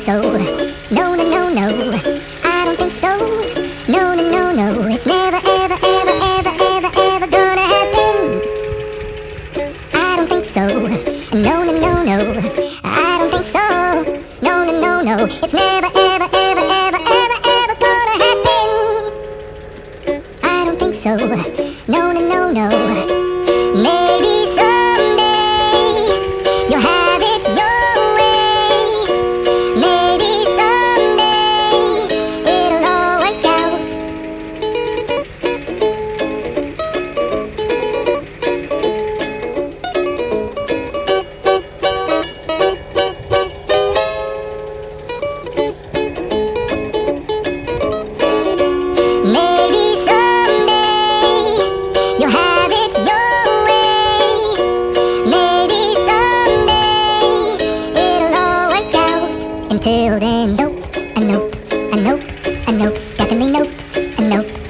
so. No, no, no, no, I don't think so. No, no, no, no, it's never, ever, ever, ever, ever, ever gonna happen. I don't think so. No, no, no, no, I don't think so. No, no, no, no, it's never, ever, ever, ever, ever, ever gonna happen. I don't think so. No, no, no, no. Maybe someday you'll have it your way. Maybe someday it'll all work out. Maybe someday you'll have it your way. Maybe someday it'll all work out. Until then, nope, a nope, a nope, a nope, definitely nope, a nope.